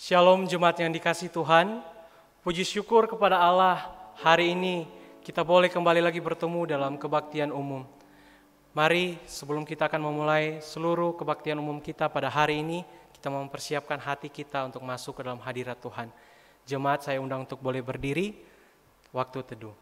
Shalom jemaat yang dikasihi Tuhan, puji syukur kepada Allah hari ini kita boleh kembali lagi bertemu dalam kebaktian umum. Mari sebelum kita akan memulai seluruh kebaktian umum kita pada hari ini, kita mempersiapkan hati kita untuk masuk ke dalam hadirat Tuhan. Jemaat saya undang untuk boleh berdiri, waktu teduh.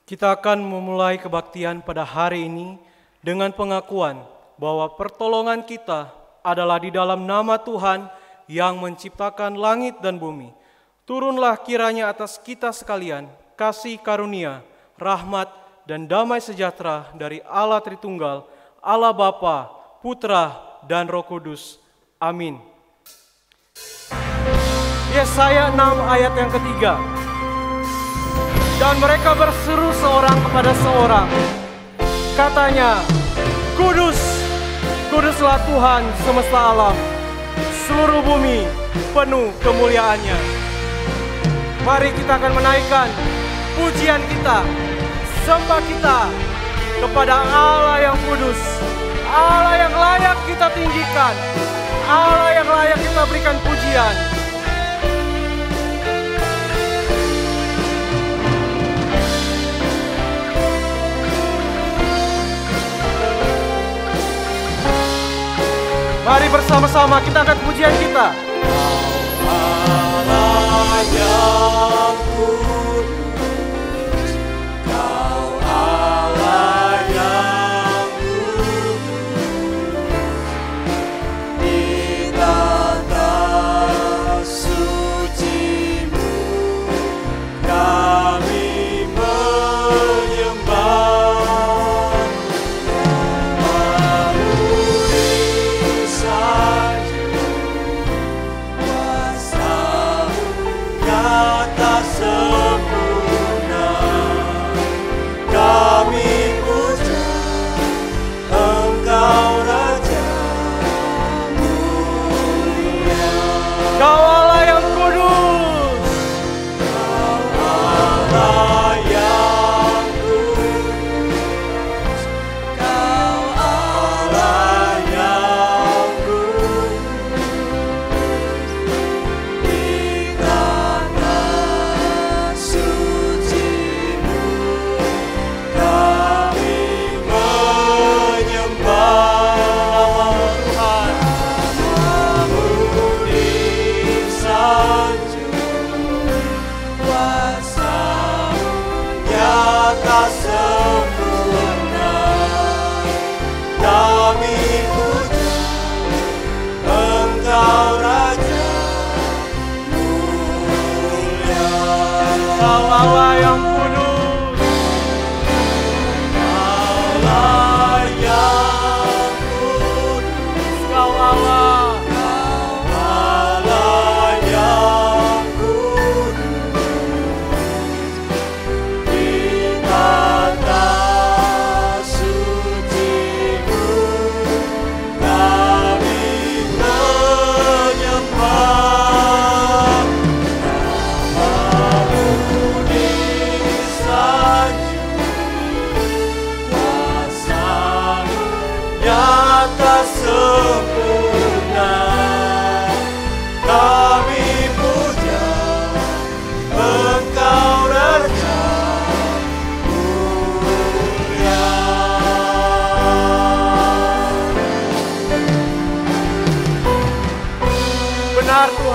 Kita akan memulai kebaktian pada hari ini dengan pengakuan bahwa pertolongan kita adalah di dalam nama Tuhan yang menciptakan langit dan bumi. Turunlah kiranya atas kita sekalian kasih karunia, rahmat, dan damai sejahtera dari Allah Tritunggal, Allah Bapa, Putra, dan Roh Kudus. Amin. Yesaya 6 ayat yang ketiga. Dan mereka berseru seorang kepada seorang. Katanya, Kudus, kuduslah Tuhan semesta alam. Seluruh bumi penuh kemuliaannya. Mari kita akan menaikkan pujian kita, sembah kita kepada Allah yang kudus, Allah yang layak kita tinggikan, Allah yang layak kita berikan pujian. Mari bersama-sama kita angkat pujian kita. Allah yang kudus, Kau Allah yang kudus, di tata suci-Mu kami menyembah. Atas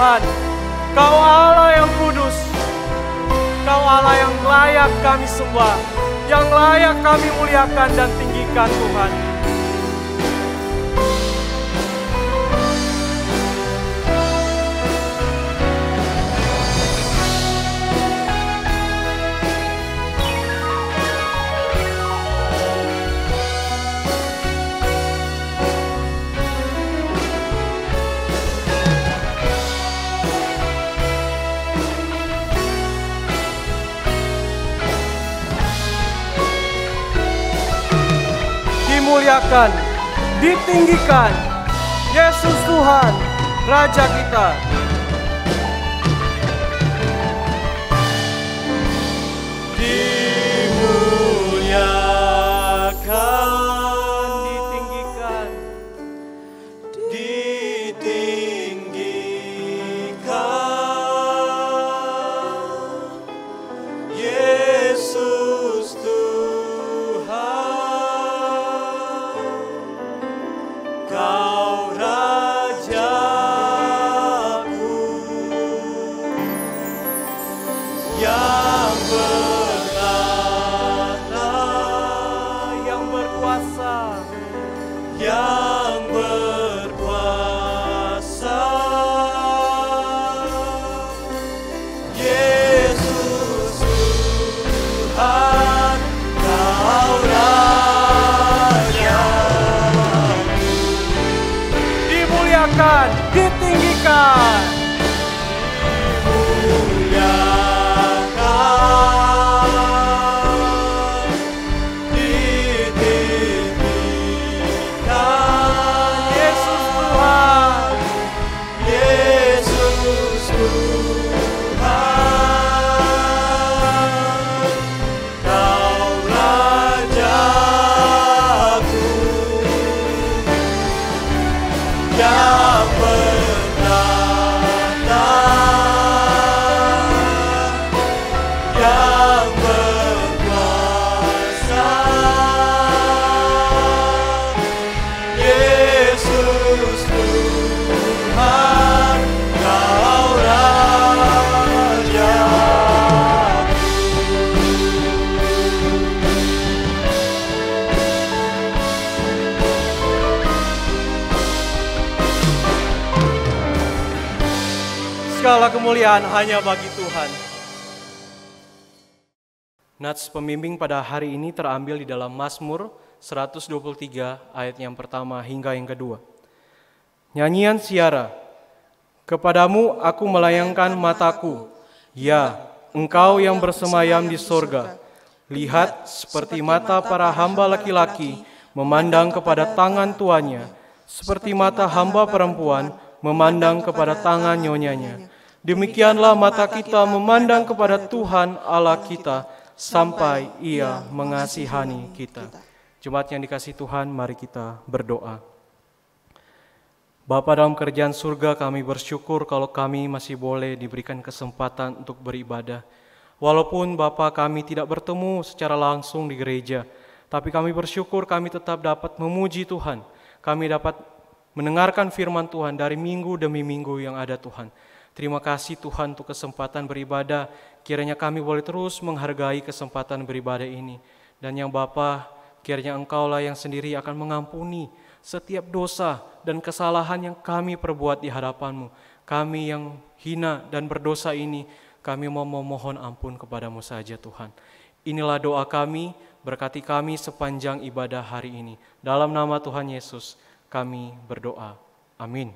Tuhan, Kau Allah yang kudus, Kau Allah yang layak kami sembah, yang layak kami muliakan dan tinggikan Tuhan. Dimuliakan, ditinggikan, Yesus Tuhan, Raja kita. Dimuliakan, ditinggikan, ditinggikan, Yesus Kau Rajaku yang bertahta, yang berkuasa, yang berkuasa. Yesus Tuhan, Kau dimuliakan, ditinggikan, ditinggikan, Yesus Tuhan, Yesus Tuhan, Kau Rajaku yang bertahta, yang berkuasa. Yesus Tuhan, Kau Raja. Segala kemuliaan hanya bagi Tuhan. Nats pembimbing pada hari ini terambil di dalam Mazmur 123 ayat yang pertama hingga yang kedua. Nyanyian Siara. Kepadamu aku melayangkan mataku, ya, Engkau yang bersemayam di sorga. Lihat seperti mata para hamba laki-laki memandang kepada tangan tuannya, seperti mata hamba perempuan memandang kepada tangan nyonyanya. Demikianlah mata kita memandang kepada Tuhan Allah kita sampai Ia mengasihani kita. Jemaat yang dikasihi Tuhan, mari kita berdoa. Bapa dalam kerajaan surga, kami bersyukur kalau kami masih boleh diberikan kesempatan untuk beribadah. Walaupun Bapa kami tidak bertemu secara langsung di gereja, tapi kami bersyukur kami tetap dapat memuji Tuhan. Kami dapat mendengarkan firman Tuhan dari minggu demi minggu yang ada Tuhan. Terima kasih Tuhan untuk kesempatan beribadah. Kiranya kami boleh terus menghargai kesempatan beribadah ini. Dan yang Bapa, kiranya Engkaulah yang sendiri akan mengampuni setiap dosa dan kesalahan yang kami perbuat di hadapan-Mu. Kami yang hina dan berdosa ini, kami mau memohon ampun kepadamu saja Tuhan. Inilah doa kami, berkati kami sepanjang ibadah hari ini. Dalam nama Tuhan Yesus kami berdoa. Amin.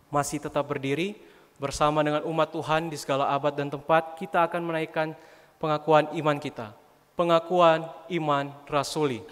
Masih tetap berdiri bersama dengan umat Tuhan di segala abad dan tempat, kita akan menaikkan pengakuan iman kita. Pengakuan iman rasuli.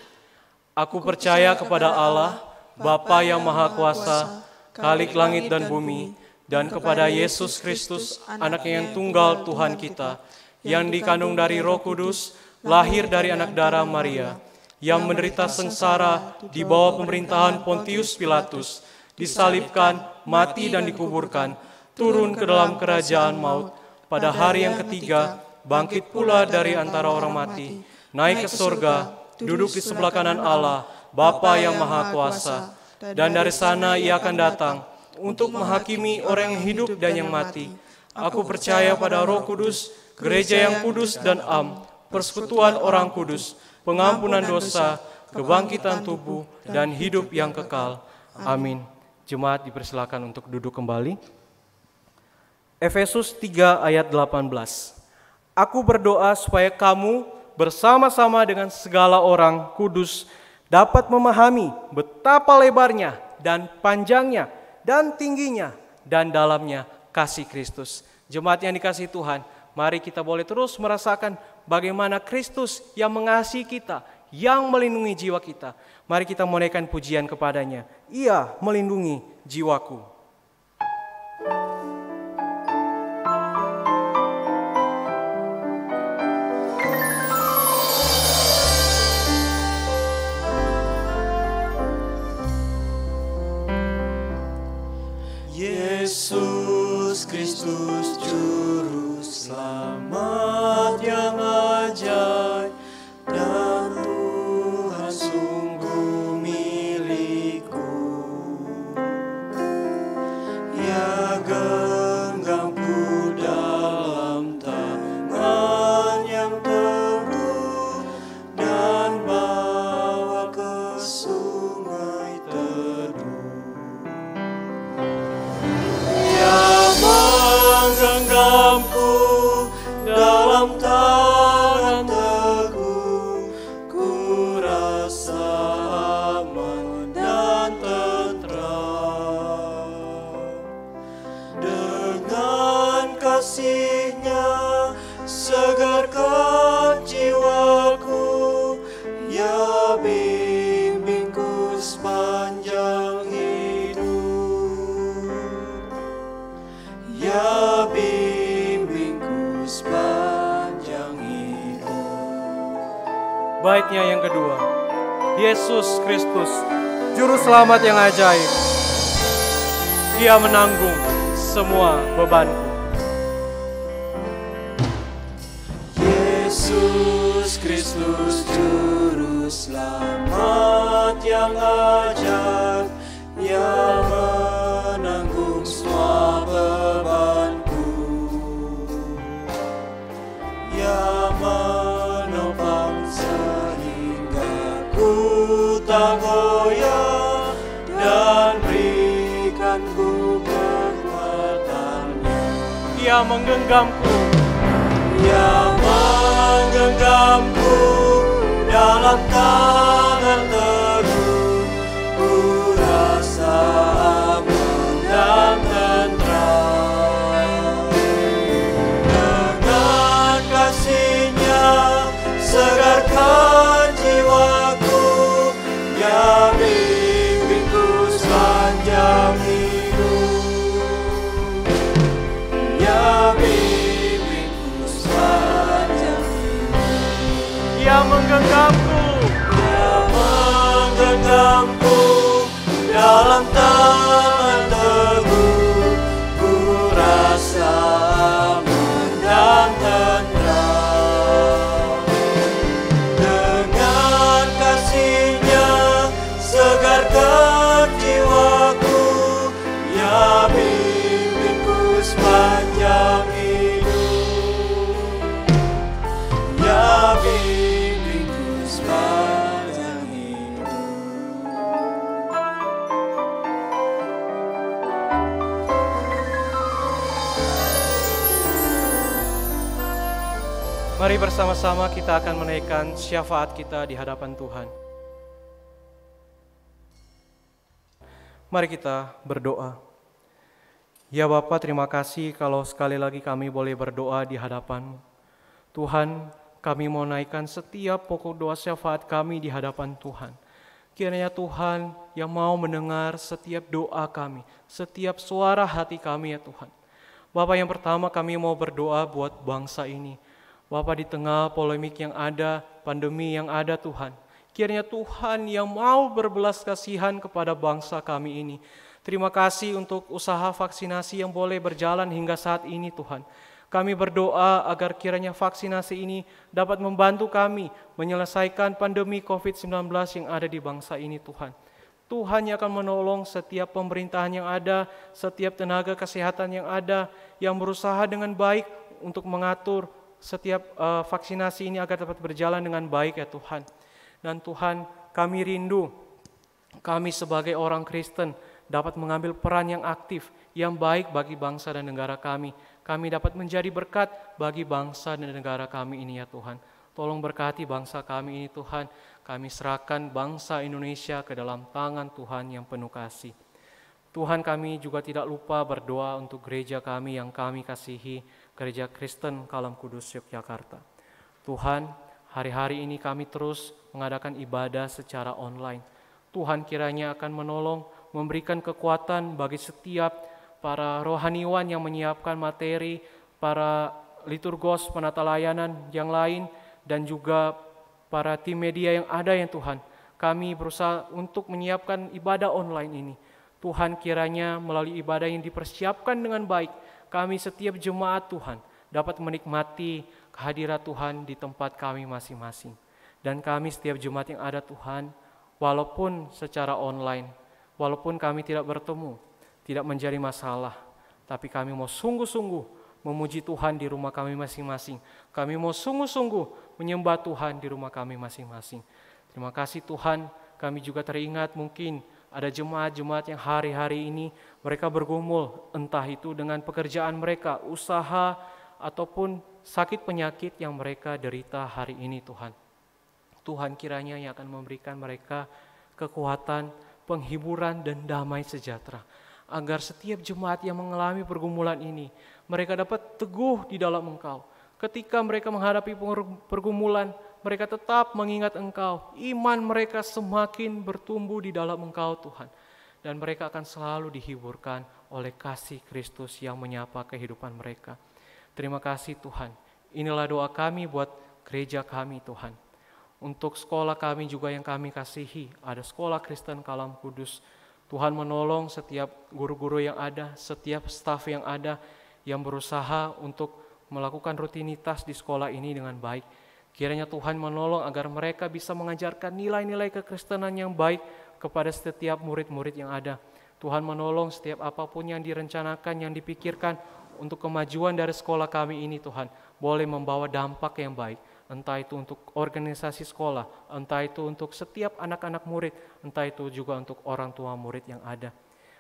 Aku percaya kepada Allah, Bapa yang Maha Kuasa, Khalik langit dan bumi, dan kepada Yesus Kristus, Anaknya yang tunggal Tuhan kita, yang dikandung dari Roh Kudus, lahir dari anak darah Maria, yang menderita sengsara di bawah pemerintahan Pontius Pilatus, disalibkan, mati dan dikuburkan, turun ke dalam kerajaan maut, pada hari yang ketiga, bangkit pula dari antara orang mati, naik ke surga, duduk di sebelah kanan Allah, Bapa yang Maha Kuasa, dan dari sana Ia akan datang untuk menghakimi orang yang hidup dan yang mati. Aku percaya pada Roh Kudus, gereja yang kudus dan am, persekutuan orang kudus, pengampunan dosa, kebangkitan tubuh, dan hidup yang kekal. Amin. Jemaat dipersilakan untuk duduk kembali. Efesus 3 ayat 18. Aku berdoa supaya kamu bersama-sama dengan segala orang kudus dapat memahami betapa lebarnya dan panjangnya dan tingginya dan dalamnya kasih Kristus. Jemaat yang dikasihi Tuhan, mari kita boleh terus merasakan bagaimana Kristus yang mengasihi kita, yang melindungi jiwa kita. Mari kita menaikkan pujian kepadanya. Ia melindungi jiwaku. Yesus Kristus Juru Selamat yang ajaib dan Tuhan sungguh milikku. Ya genggamku dalam tangan yang teguh dan bawa ke sungai teduh. Menggenggamku dalam tangan teguh, ku rasa aman dan tentram. Dengan kasih-Nya segarkan jiwaku, ya bimbingku sepanjang ya bimbingku sepanjang hidup. Baitnya yang kedua, Yesus Kristus, Juru Selamat yang ajaib. Ia menanggung semua bebanku. Yesus Kristus, Juru Selamat yang ajaib, yang menanggung semua bebanku, yang menopang sehingga ku tak goyah dan berikanku kekuatannya. Ia menggenggamku, Ia menggenggamku dalam tangan teguh, ku rasa aman dan tentram. Dengan kasih-Nya segarkan jiwaku, ya bimbingku sepanjang hidup, ya bimbingku sepanjang hidup. Ia menggenggamku, Ia menggenggamku dalam tangan teguh, ku rasa aman dan tentram. Dengan kasih-Nya segarkan jiwaku, ya bimbingku sepanjang hidup, ya bimbingku sepanjang hidup. mari bersama-sama kita akan menaikkan syafaat kita di hadapan Tuhan. Mari kita berdoa. Ya Bapa, terima kasih kalau sekali lagi kami boleh berdoa di hadapan-Mu. Tuhan, kami mau naikkan setiap pokok doa syafaat kami di hadapan Tuhan. Kiranya Tuhan yang mau mendengar setiap doa kami, setiap suara hati kami ya Tuhan. Bapa, yang pertama kami mau berdoa buat bangsa ini. Bapa, di tengah polemik yang ada, pandemi yang ada Tuhan, kiranya Tuhan yang mau berbelas kasihan kepada bangsa kami ini. Terima kasih untuk usaha vaksinasi yang boleh berjalan hingga saat ini Tuhan. Kami berdoa agar kiranya vaksinasi ini dapat membantu kami menyelesaikan pandemi COVID-19 yang ada di bangsa ini Tuhan. Tuhan yang akan menolong setiap pemerintahan yang ada, setiap tenaga kesehatan yang ada, yang berusaha dengan baik untuk mengatur setiap vaksinasi ini agar dapat berjalan dengan baik ya Tuhan. Dan Tuhan, kami rindu, kami sebagai orang Kristen dapat mengambil peran yang aktif, yang baik bagi bangsa dan negara kami. Kami dapat menjadi berkat bagi bangsa dan negara kami ini ya Tuhan. Tolong berkati bangsa kami ini Tuhan. Kami serahkan bangsa Indonesia ke dalam tangan Tuhan yang penuh kasih. Tuhan, kami juga tidak lupa berdoa untuk gereja kami yang kami kasihi, Gereja Kristen Kalam Kudus Yogyakarta. Tuhan, hari-hari ini kami terus mengadakan ibadah secara online. Tuhan kiranya akan menolong, memberikan kekuatan bagi setiap para rohaniwan yang menyiapkan materi, para liturgos, penata layanan yang lain, dan juga para tim media yang ada ya Tuhan. Kami berusaha untuk menyiapkan ibadah online ini. Tuhan, kiranya melalui ibadah yang dipersiapkan dengan baik, kami setiap jemaat Tuhan dapat menikmati kehadirat Tuhan di tempat kami masing-masing. Dan kami setiap jemaat yang ada Tuhan, walaupun secara online, walaupun kami tidak bertemu, tidak menjadi masalah, tapi kami mau sungguh-sungguh memuji Tuhan di rumah kami masing-masing. Kami mau sungguh-sungguh menyembah Tuhan di rumah kami masing-masing. Terima kasih Tuhan, kami juga teringat mungkin ada jemaat-jemaat yang hari-hari ini mereka bergumul, entah itu dengan pekerjaan mereka, usaha, ataupun sakit penyakit yang mereka derita hari ini Tuhan. Tuhan kiranya yang akan memberikan mereka kekuatan, penghiburan, dan damai sejahtera. Agar setiap jemaat yang mengalami pergumulan ini, mereka dapat teguh di dalam Engkau. Ketika mereka menghadapi pergumulan, mereka tetap mengingat Engkau. Iman mereka semakin bertumbuh di dalam Engkau Tuhan. Dan mereka akan selalu dihiburkan oleh kasih Kristus yang menyapa kehidupan mereka. Terima kasih Tuhan. Inilah doa kami buat gereja kami Tuhan. Untuk sekolah kami juga yang kami kasihi, ada Sekolah Kristen Kalam Kudus. Tuhan menolong setiap guru-guru yang ada, setiap staf yang ada, yang berusaha untuk melakukan rutinitas di sekolah ini dengan baik. Kiranya Tuhan menolong agar mereka bisa mengajarkan nilai-nilai kekristenan yang baik kepada setiap murid-murid yang ada. Tuhan menolong setiap apapun yang direncanakan, yang dipikirkan untuk kemajuan dari sekolah kami ini Tuhan, boleh membawa dampak yang baik. Entah itu untuk organisasi sekolah, entah itu untuk setiap anak-anak murid, entah itu juga untuk orang tua murid yang ada.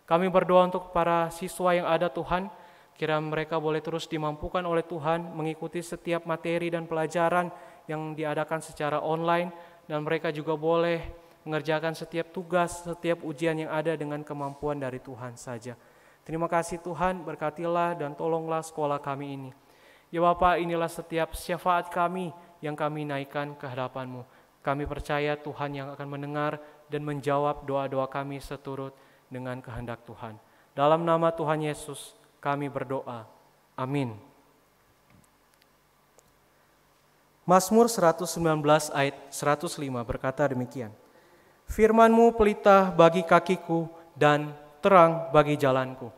Kami berdoa untuk para siswa yang ada Tuhan, kira mereka boleh terus dimampukan oleh Tuhan mengikuti setiap materi dan pelajaran yang diadakan secara online, dan mereka juga boleh mengerjakan setiap tugas, setiap ujian yang ada dengan kemampuan dari Tuhan saja. Terima kasih Tuhan, berkatilah dan tolonglah sekolah kami ini. Ya Bapa, inilah setiap syafaat kami yang kami naikkan ke hadapan-Mu. Kami percaya Tuhan yang akan mendengar dan menjawab doa-doa kami seturut dengan kehendak Tuhan. Dalam nama Tuhan Yesus kami berdoa. Amin. Mazmur 119 ayat 105 berkata demikian. Firman-Mu pelita bagi kakiku dan terang bagi jalanku.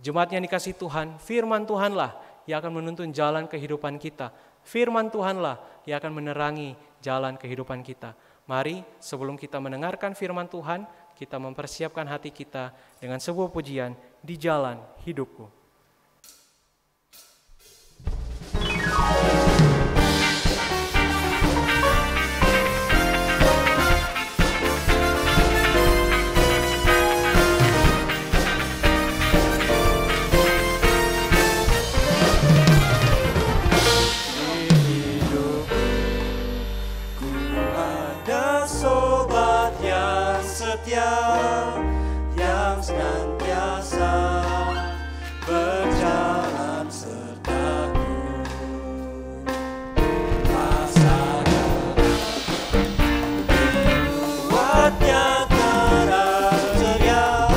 Jemaat yang dikasihi Tuhan, firman Tuhanlah yang akan menuntun jalan kehidupan kita. Firman Tuhanlah yang akan menerangi jalan kehidupan kita. Mari sebelum kita mendengarkan firman Tuhan, kita mempersiapkan hati kita dengan sebuah pujian di jalan hidupku. Yang senantiasa berjalan sertaku, rasakan kuatnya terang ceria,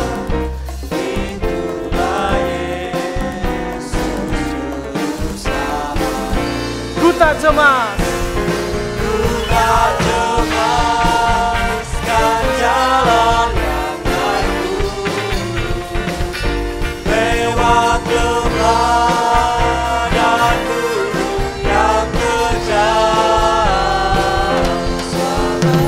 itulah Yesus Juru Selamat. Ku tak cemas, Ku tak cemaskan jalan yang baru, lewat lembah dan gunung yang terjal. Selama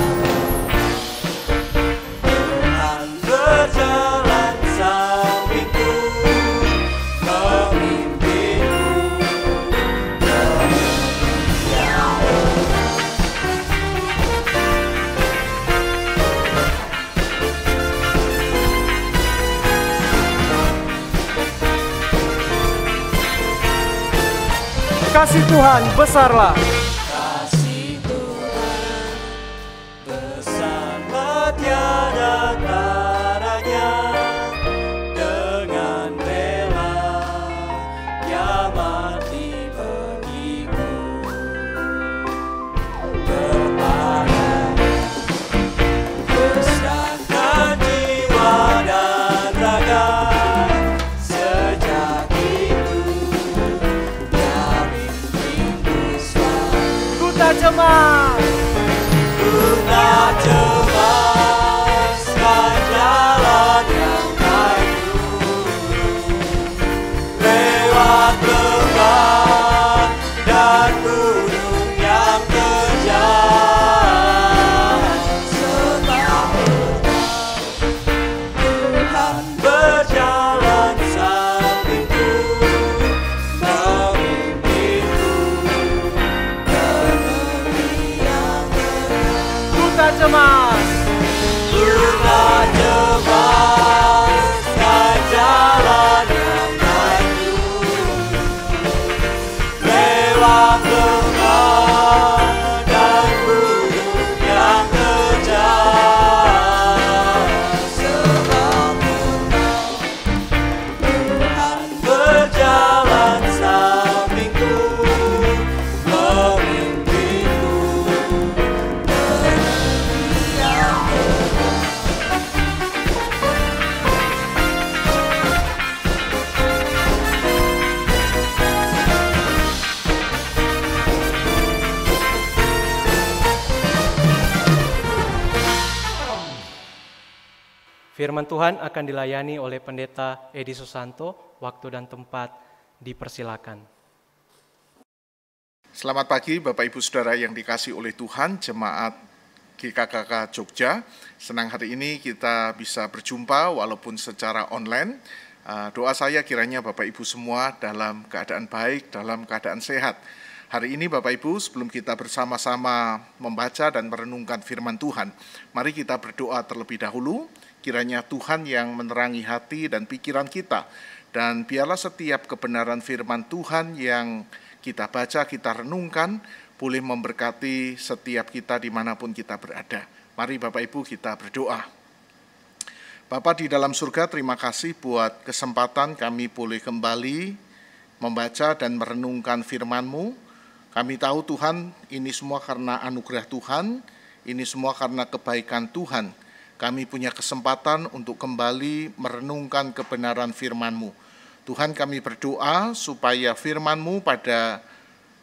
Kasih Tuhan besarlah. Kasih Tuhan besarlah tiada taranya, dengan rela Dia mati bagiku. Berpaling berserahkan jiwa dan raga, sejak itu Dia bimbingku selalu. Ku tak cemas. Ku tak cemaskan jalan yang kayu, lewat lembah dan gunung yang terjal. Sebab Tuhan berjalan sampingku, memimpinku ke negeri yang Ku tak cemas. Bukan cemaskan jalan yang kayu, lewat lembah dan gunung yang terjal. Sebab Tuhan berjalan sampingku, memimpinku ke negeri yang Firman Tuhan akan dilayani oleh Pendeta Edi Susanto. Waktu dan tempat dipersilakan. Selamat pagi Bapak Ibu Saudara yang dikasihi oleh Tuhan, Jemaat GKKK Jogja. Senang hari ini kita bisa berjumpa walaupun secara online. Doa saya kiranya Bapak Ibu semua dalam keadaan baik, dalam keadaan sehat. Hari ini Bapak Ibu, sebelum kita bersama-sama membaca dan merenungkan firman Tuhan, mari kita berdoa terlebih dahulu. Kiranya Tuhan yang menerangi hati dan pikiran kita, dan biarlah setiap kebenaran firman Tuhan yang kita baca, kita renungkan, boleh memberkati setiap kita dimanapun kita berada. Mari Bapak Ibu kita berdoa. Bapa di dalam surga, terima kasih buat kesempatan kami boleh kembali membaca dan merenungkan firman-Mu. Kami tahu Tuhan, ini semua karena anugerah Tuhan, ini semua karena kebaikan Tuhan. Kami punya kesempatan untuk kembali merenungkan kebenaran firman-Mu. Tuhan, kami berdoa supaya firman-Mu pada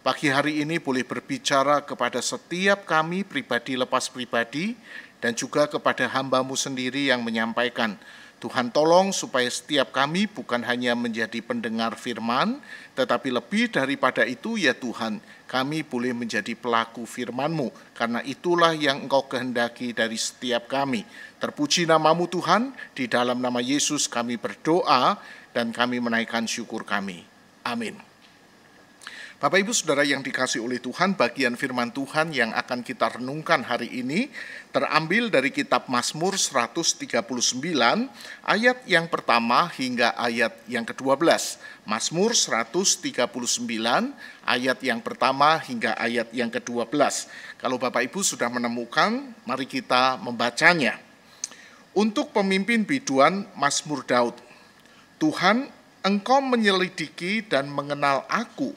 pagi hari ini boleh berbicara kepada setiap kami pribadi lepas pribadi, dan juga kepada hamba-Mu sendiri yang menyampaikan. Tuhan tolong supaya setiap kami bukan hanya menjadi pendengar firman, tetapi lebih daripada itu ya Tuhan, kami boleh menjadi pelaku firman-Mu, karena itulah yang Engkau kehendaki dari setiap kami. Terpuji nama-Mu Tuhan, di dalam nama Yesus kami berdoa dan kami menaikkan syukur kami. Amin. Bapak Ibu Saudara yang dikasihi oleh Tuhan, bagian firman Tuhan yang akan kita renungkan hari ini terambil dari kitab Mazmur 139 ayat yang pertama hingga ayat yang ke-12. Mazmur 139 ayat yang pertama hingga ayat yang ke-12. Kalau Bapak Ibu sudah menemukan, mari kita membacanya. Untuk pemimpin biduan Mazmur Daud. Tuhan, Engkau menyelidiki dan mengenal aku.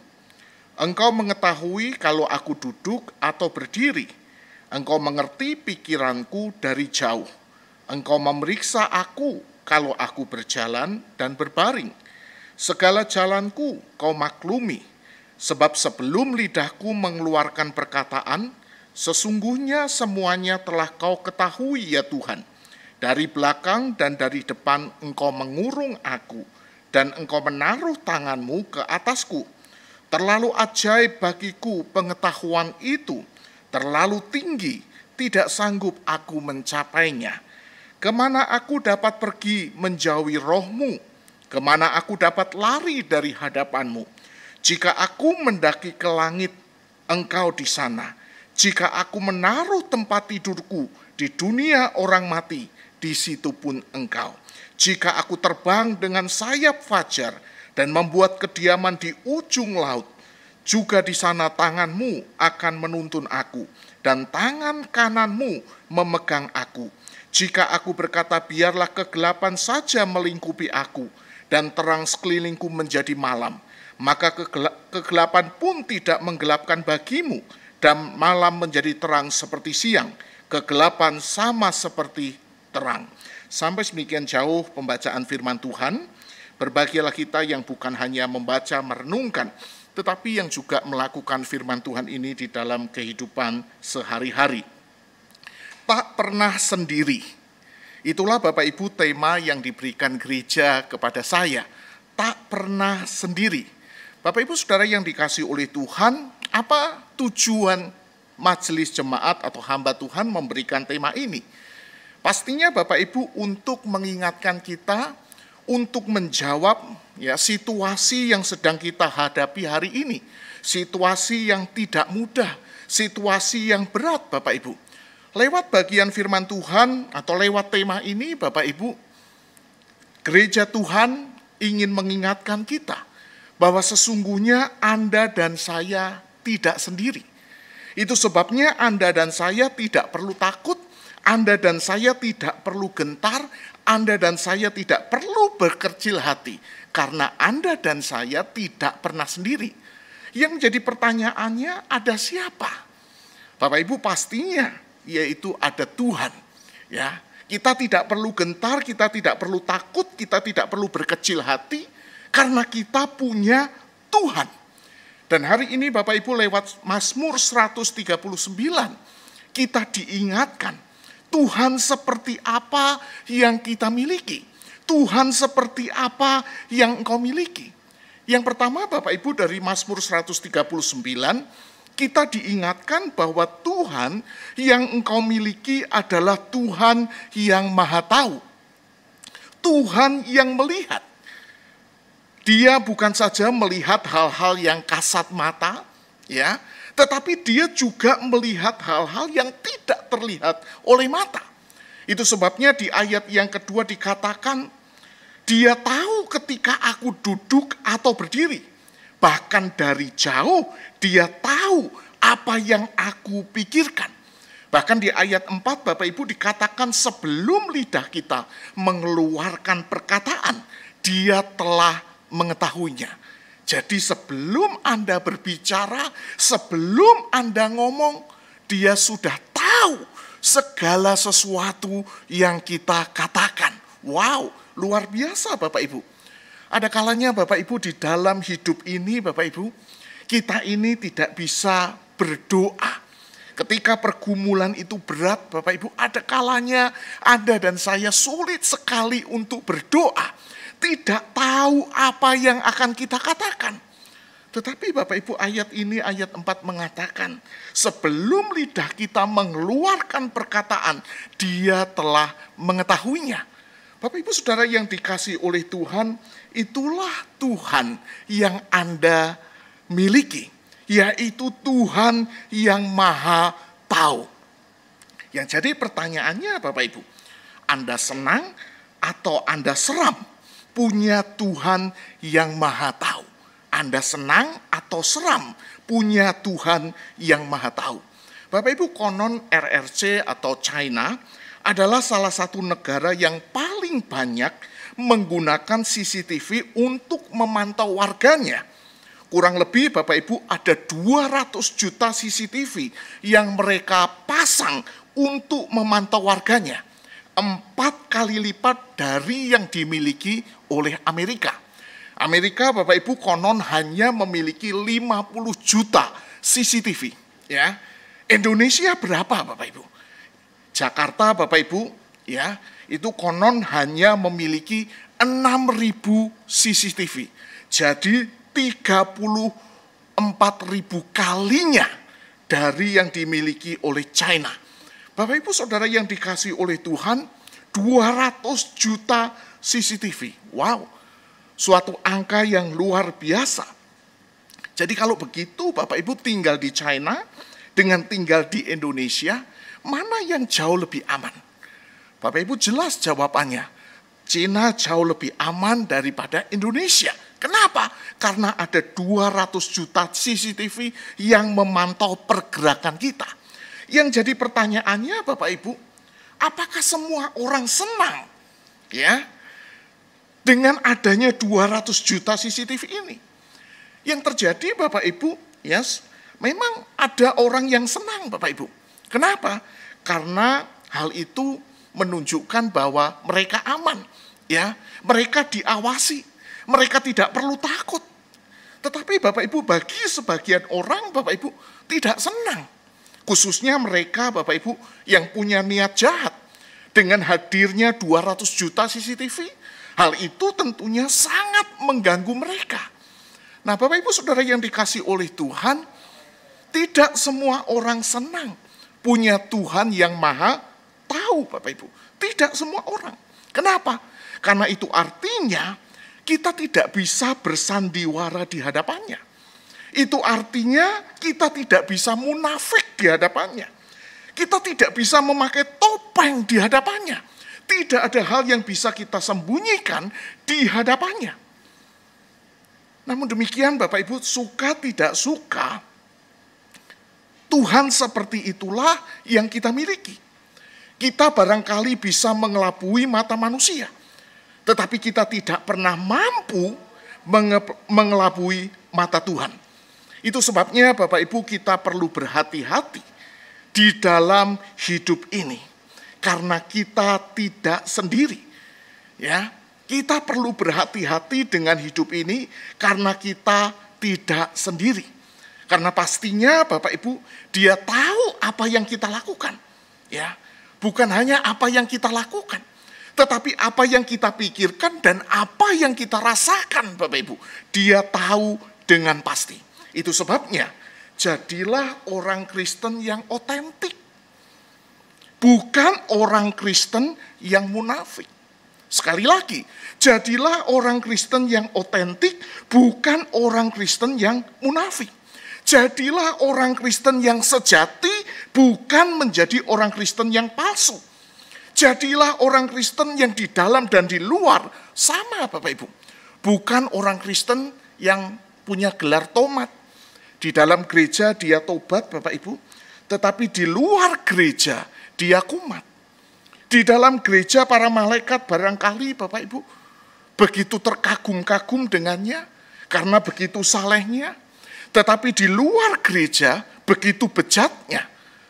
Engkau mengetahui kalau aku duduk atau berdiri. Engkau mengerti pikiranku dari jauh. Engkau memeriksa aku kalau aku berjalan dan berbaring. Segala jalanku kau maklumi. Sebab sebelum lidahku mengeluarkan perkataan, sesungguhnya semuanya telah kau ketahui ya Tuhan. Dari belakang dan dari depan Engkau mengurung aku, dan Engkau menaruh tanganmu ke atasku. Terlalu ajaib bagiku pengetahuan itu, terlalu tinggi, tidak sanggup aku mencapainya. Kemana aku dapat pergi menjauhi roh-Mu? Kemana aku dapat lari dari hadapan-Mu? Jika aku mendaki ke langit, Engkau di sana. Jika aku menaruh tempat tidurku di dunia orang mati, di situ pun Engkau. Jika aku terbang dengan sayap fajar, dan membuat kediaman di ujung laut, Juga di sana tanganmu akan menuntun aku, dan tangan kananmu memegang aku. Jika aku berkata, biarlah kegelapan saja melingkupi aku, dan terang sekelilingku menjadi malam, maka kegelapan pun tidak menggelapkan bagimu, dan malam menjadi terang seperti siang, kegelapan sama seperti terang. Sampai sedemikian jauh pembacaan firman Tuhan. Berbahagialah kita yang bukan hanya membaca, merenungkan, tetapi yang juga melakukan firman Tuhan ini di dalam kehidupan sehari-hari. Tak pernah sendiri. Itulah Bapak Ibu tema yang diberikan gereja kepada saya. Tak pernah sendiri. Bapak Ibu Saudara yang dikasihi oleh Tuhan, apa tujuan majelis jemaat atau hamba Tuhan memberikan tema ini? Pastinya Bapak Ibu untuk mengingatkan kita, untuk menjawab situasi yang sedang kita hadapi hari ini. Situasi yang tidak mudah, situasi yang berat Bapak Ibu. Lewat bagian firman Tuhan atau lewat tema ini Bapak Ibu, gereja Tuhan ingin mengingatkan kita bahwa sesungguhnya Anda dan saya tidak sendiri. Itu sebabnya Anda dan saya tidak perlu takut, Anda dan saya tidak perlu gentar, Anda dan saya tidak perlu berkecil hati, karena Anda dan saya tidak pernah sendiri. Yang menjadi pertanyaannya, ada siapa? Bapak Ibu, pastinya yaitu ada Tuhan. Ya, kita tidak perlu gentar, kita tidak perlu takut, kita tidak perlu berkecil hati, karena kita punya Tuhan. Dan hari ini Bapak Ibu lewat Mazmur 139, kita diingatkan Tuhan seperti apa yang kita miliki. Tuhan seperti apa yang engkau miliki. Yang pertama Bapak Ibu dari Mazmur 139, kita diingatkan bahwa Tuhan yang engkau miliki adalah Tuhan yang Maha Tahu. Tuhan yang melihat. Dia bukan saja melihat hal-hal yang kasat mata, ya, tetapi dia juga melihat hal-hal yang tidak terlihat oleh mata. Itu sebabnya di ayat yang kedua dikatakan, dia tahu ketika aku duduk atau berdiri. Bahkan dari jauh dia tahu apa yang aku pikirkan. Bahkan di ayat 4 Bapak Ibu dikatakan sebelum lidah kita mengeluarkan perkataan, dia telah mengetahuinya. Jadi sebelum Anda berbicara, sebelum Anda ngomong, dia sudah tahu segala sesuatu yang kita katakan. Wow, luar biasa Bapak Ibu. Ada kalanya Bapak Ibu di dalam hidup ini Bapak Ibu, kita ini tidak bisa berdoa. Ketika pergumulan itu berat Bapak Ibu, ada kalanya Anda dan saya sulit sekali untuk berdoa. Tidak tahu apa yang akan kita katakan. Tetapi Bapak Ibu ayat ini, ayat 4 mengatakan, sebelum lidah kita mengeluarkan perkataan, dia telah mengetahuinya. Bapak Ibu Saudara yang dikasihi oleh Tuhan, itulah Tuhan yang Anda miliki. Yaitu Tuhan yang Maha Tahu. Yang jadi pertanyaannya Bapak Ibu, Anda senang atau Anda seram? Punya Tuhan yang Maha Tahu. Anda senang atau seram punya Tuhan yang Maha Tahu. Bapak Ibu, konon RRC atau China adalah salah satu negara yang paling banyak menggunakan CCTV untuk memantau warganya. Kurang lebih Bapak Ibu ada 200 juta CCTV yang mereka pasang untuk memantau warganya. 4 kali lipat dari yang dimiliki oleh Amerika. Amerika Bapak Ibu konon hanya memiliki 50 juta CCTV. Ya. Indonesia berapa Bapak Ibu? Jakarta Bapak Ibu, ya, itu konon hanya memiliki 6.000 CCTV. Jadi 34.000 kalinya dari yang dimiliki oleh China. Bapak Ibu Saudara yang dikasihi oleh Tuhan, 200 juta CCTV. Wow, suatu angka yang luar biasa. Jadi kalau begitu Bapak Ibu tinggal di China dengan tinggal di Indonesia, mana yang jauh lebih aman? Bapak Ibu jelas jawabannya. China jauh lebih aman daripada Indonesia. Kenapa? Karena ada 200 juta CCTV yang memantau pergerakan kita. Yang jadi pertanyaannya Bapak Ibu, apakah semua orang senang ya dengan adanya 200 juta CCTV ini? Yang terjadi Bapak Ibu, memang ada orang yang senang Bapak Ibu. Kenapa? Karena hal itu menunjukkan bahwa mereka aman, ya. Mereka diawasi, mereka tidak perlu takut. Tetapi Bapak Ibu, bagi sebagian orang Bapak Ibu tidak senang. Khususnya mereka Bapak Ibu yang punya niat jahat. Dengan hadirnya 200 juta CCTV, hal itu tentunya sangat mengganggu mereka. Nah Bapak Ibu Saudara yang dikasihi oleh Tuhan, tidak semua orang senang punya Tuhan yang maha tahu Bapak Ibu. Tidak semua orang. Kenapa? Karena itu artinya kita tidak bisa bersandiwara di hadapannya. Itu artinya kita tidak bisa munafik di hadapannya. Kita tidak bisa memakai topeng di hadapannya. Tidak ada hal yang bisa kita sembunyikan di hadapannya. Namun demikian Bapak Ibu, suka tidak suka, Tuhan seperti itulah yang kita miliki. Kita barangkali bisa mengelabui mata manusia, tetapi kita tidak pernah mampu mengelabui mata Tuhan. Itu sebabnya Bapak Ibu kita perlu berhati-hati di dalam hidup ini. Karena kita tidak sendiri. Ya, kita perlu berhati-hati dengan hidup ini karena kita tidak sendiri. Karena pastinya Bapak Ibu, Dia tahu apa yang kita lakukan. Ya, bukan hanya apa yang kita lakukan, tetapi apa yang kita pikirkan dan apa yang kita rasakan Bapak Ibu. Dia tahu dengan pasti. Itu sebabnya, jadilah orang Kristen yang otentik. Bukan orang Kristen yang munafik. Sekali lagi, jadilah orang Kristen yang otentik, bukan orang Kristen yang munafik. Jadilah orang Kristen yang sejati, bukan menjadi orang Kristen yang palsu. Jadilah orang Kristen yang di dalam dan di luar sama Bapak Ibu. Bukan orang Kristen yang punya gelar tomat. Di dalam gereja dia tobat Bapak Ibu, tetapi di luar gereja dia kumat. Di dalam gereja para malaikat barangkali Bapak Ibu begitu terkagum-kagum dengannya karena begitu salehnya. Tetapi di luar gereja begitu bejatnya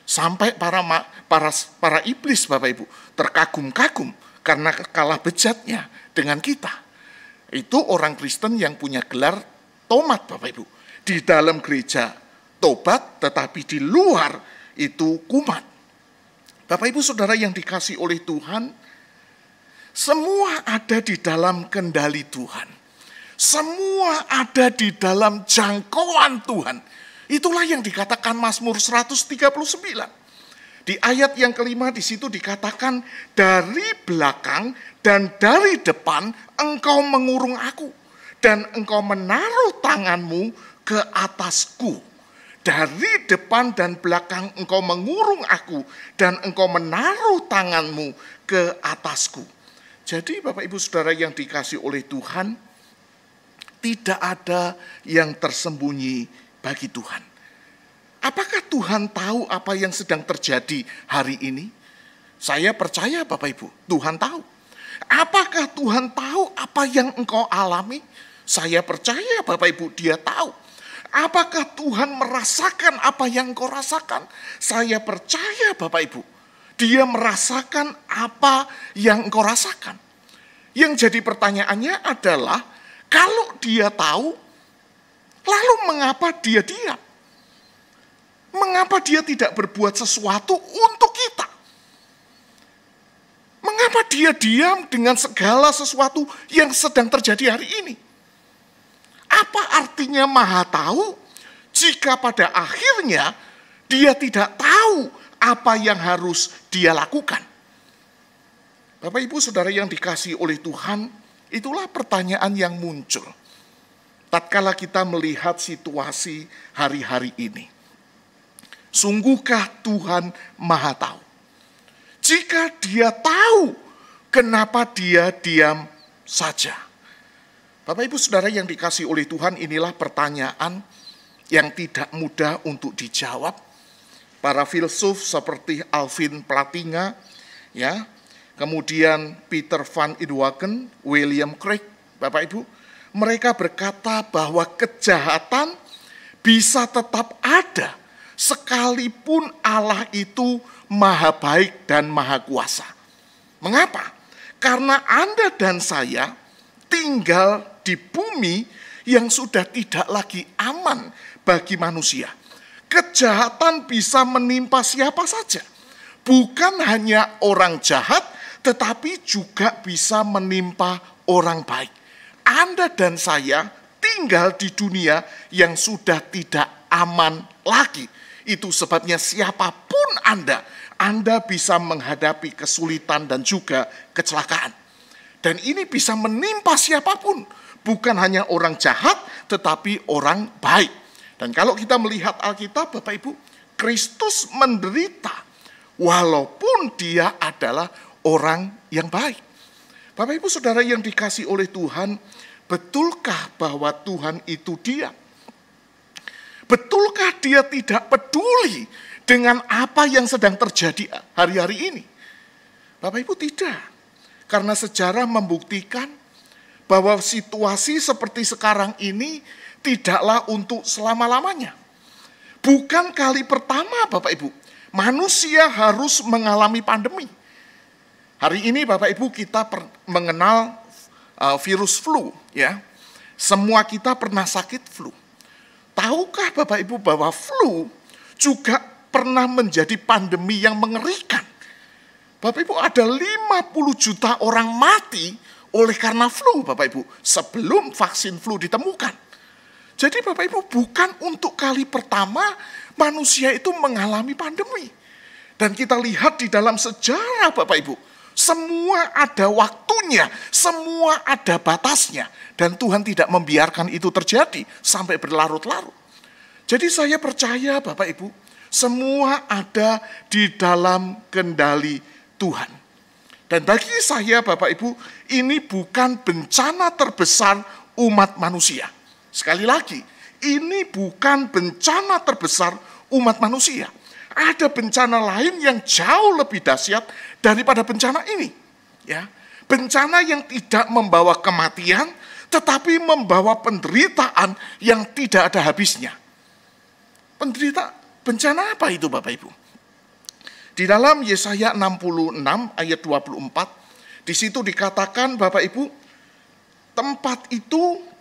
sampai para iblis Bapak Ibu terkagum-kagum karena kalah bejatnya dengan kita. Itu orang Kristen yang punya gelar tomat Bapak Ibu. Di dalam gereja tobat tetapi di luar itu kumat. Bapak Ibu Saudara yang dikasihi oleh Tuhan, semua ada di dalam kendali Tuhan. Semua ada di dalam jangkauan Tuhan. Itulah yang dikatakan Mazmur 139. Di ayat yang kelima di situ dikatakan, dari belakang dan dari depan engkau mengurung aku, dan engkau menaruh tanganmu ke atasku. Dari depan dan belakang engkau mengurung aku, dan engkau menaruh tanganmu ke atasku. Jadi Bapak Ibu Saudara yang dikasihi oleh Tuhan, tidak ada yang tersembunyi bagi Tuhan. Apakah Tuhan tahu apa yang sedang terjadi hari ini? Saya percaya Bapak Ibu, Tuhan tahu. Apakah Tuhan tahu apa yang engkau alami? Saya percaya Bapak Ibu, Dia tahu. Apakah Tuhan merasakan apa yang engkau rasakan? Saya percaya Bapak Ibu, Dia merasakan apa yang engkau rasakan. Yang jadi pertanyaannya adalah, kalau Dia tahu, lalu mengapa Dia diam? Mengapa Dia tidak berbuat sesuatu untuk kita? Mengapa Dia diam dengan segala sesuatu yang sedang terjadi hari ini? Apa artinya Maha Tahu jika pada akhirnya Dia tidak tahu apa yang harus Dia lakukan? Bapak Ibu Saudara yang dikasihi oleh Tuhan, itulah pertanyaan yang muncul tatkala kita melihat situasi hari-hari ini. Sungguhkah Tuhan Maha Tahu? Jika Dia tahu, kenapa Dia diam saja? Bapak Ibu Saudara yang dikasihi oleh Tuhan, inilah pertanyaan yang tidak mudah untuk dijawab. Para filsuf seperti Alvin Plantinga, ya, kemudian Peter van Inwagen, William Craig, Bapak Ibu, mereka berkata bahwa kejahatan bisa tetap ada sekalipun Allah itu maha baik dan maha kuasa. Mengapa? Karena Anda dan saya tinggal di bumi yang sudah tidak lagi aman bagi manusia. Kejahatan bisa menimpa siapa saja. Bukan hanya orang jahat, tetapi juga bisa menimpa orang baik. Anda dan saya tinggal di dunia yang sudah tidak aman lagi. Itu sebabnya siapapun Anda bisa menghadapi kesulitan dan juga kecelakaan. Dan ini bisa menimpa siapapun. Bukan hanya orang jahat, tetapi orang baik. Dan kalau kita melihat Alkitab, Bapak Ibu, Kristus menderita walaupun dia adalah orang yang baik. Bapak Ibu Saudara yang dikasihi oleh Tuhan, betulkah bahwa Tuhan itu diam? Betulkah dia tidak peduli dengan apa yang sedang terjadi hari-hari ini? Bapak Ibu, tidak. Karena sejarah membuktikan bahwa situasi seperti sekarang ini tidaklah untuk selama-lamanya. Bukan kali pertama Bapak Ibu, manusia harus mengalami pandemi. Hari ini Bapak Ibu kita mengenal virus flu, ya. Semua kita pernah sakit flu. Tahukah Bapak Ibu bahwa flu juga pernah menjadi pandemi yang mengerikan? Bapak Ibu, ada 50 juta orang mati oleh karena flu, Bapak Ibu, sebelum vaksin flu ditemukan. Jadi Bapak Ibu, bukan untuk kali pertama manusia itu mengalami pandemi. Dan kita lihat di dalam sejarah Bapak Ibu, semua ada waktunya, semua ada batasnya. Dan Tuhan tidak membiarkan itu terjadi sampai berlarut-larut. Jadi saya percaya Bapak Ibu, semua ada di dalam kendali Tuhan. Dan bagi saya Bapak Ibu, ini bukan bencana terbesar umat manusia. Sekali lagi, ini bukan bencana terbesar umat manusia. Ada bencana lain yang jauh lebih dahsyat daripada bencana ini. Ya, bencana yang tidak membawa kematian, tetapi membawa penderitaan yang tidak ada habisnya. Bencana apa itu Bapak Ibu? Di dalam Yesaya 66 ayat 24, di situ dikatakan Bapak Ibu,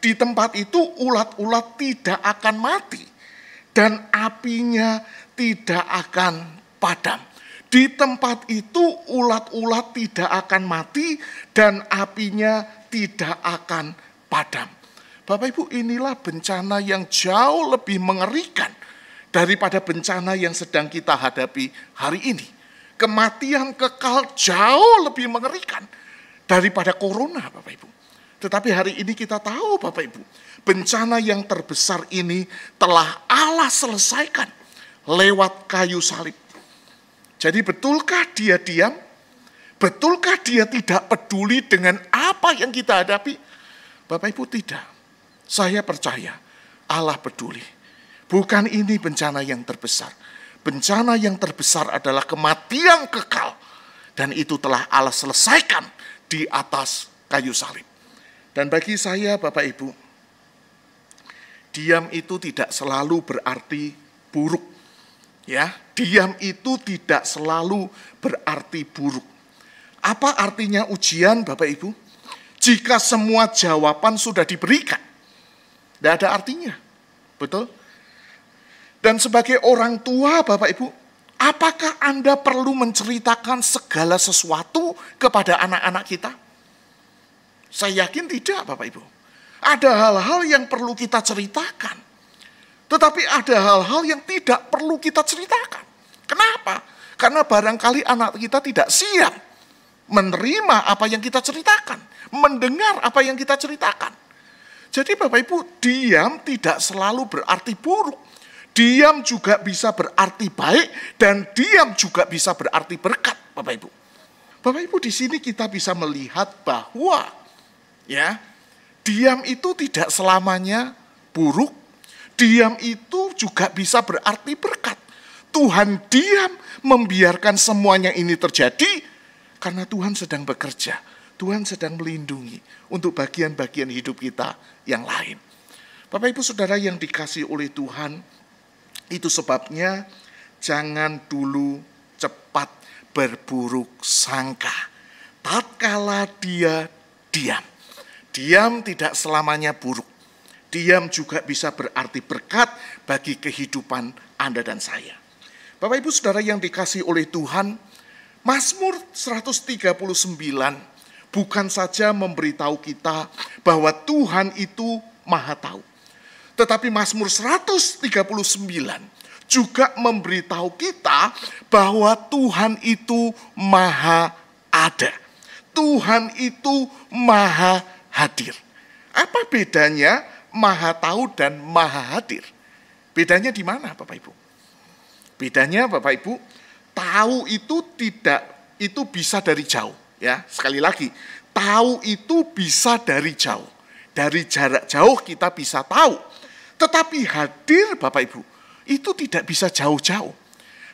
di tempat itu ulat-ulat tidak akan mati dan apinya tidak akan padam. Di tempat itu ulat-ulat tidak akan mati dan apinya tidak akan padam. Bapak Ibu, inilah bencana yang jauh lebih mengerikan daripada bencana yang sedang kita hadapi hari ini. Kematian kekal jauh lebih mengerikan daripada corona, Bapak Ibu. Tetapi hari ini kita tahu, Bapak Ibu, bencana yang terbesar ini telah Allah selesaikan lewat kayu salib. Jadi betulkah dia diam? Betulkah dia tidak peduli dengan apa yang kita hadapi? Bapak Ibu, tidak. Saya percaya Allah peduli. Bukan ini bencana yang terbesar. Bencana yang terbesar adalah kematian kekal. Dan itu telah Allah selesaikan di atas kayu salib. Dan bagi saya Bapak Ibu, diam itu tidak selalu berarti buruk. Ya, diam itu tidak selalu berarti buruk. Apa artinya ujian Bapak Ibu? Jika semua jawaban sudah diberikan, tidak ada artinya. Betul? Dan sebagai orang tua Bapak Ibu, apakah Anda perlu menceritakan segala sesuatu kepada anak-anak kita? Saya yakin tidak Bapak Ibu. Ada hal-hal yang perlu kita ceritakan. Tetapi ada hal-hal yang tidak perlu kita ceritakan. Kenapa? Karena barangkali anak kita tidak siap menerima apa yang kita ceritakan. Mendengar apa yang kita ceritakan. Jadi Bapak Ibu, diam tidak selalu berarti buruk. Diam juga bisa berarti baik dan diam juga bisa berarti berkat, Bapak Ibu. Bapak Ibu, di sini kita bisa melihat bahwa ya, Diam itu tidak selamanya buruk. Diam itu juga bisa berarti berkat. Tuhan diam membiarkan semuanya ini terjadi karena Tuhan sedang bekerja. Tuhan sedang melindungi untuk bagian-bagian hidup kita yang lain. Bapak Ibu Saudara yang dikasihi oleh Tuhan, itu sebabnya jangan dulu cepat berburuk sangka. Tatkala dia diam. Diam tidak selamanya buruk. Diam juga bisa berarti berkat bagi kehidupan Anda dan saya. Bapak Ibu Saudara yang dikasihi oleh Tuhan, Mazmur 139 bukan saja memberitahu kita bahwa Tuhan itu Maha Tahu. Tetapi Mazmur 139 juga memberitahu kita bahwa Tuhan itu Maha Ada. Tuhan itu Maha Hadir. Apa bedanya Maha Tahu dan Maha Hadir? Bedanya di mana Bapak Ibu? Bedanya Bapak Ibu, tahu itu bisa dari jauh. Ya, sekali lagi, tahu itu bisa dari jauh. Dari jarak jauh kita bisa tahu. Tetapi hadir Bapak Ibu, itu tidak bisa jauh-jauh.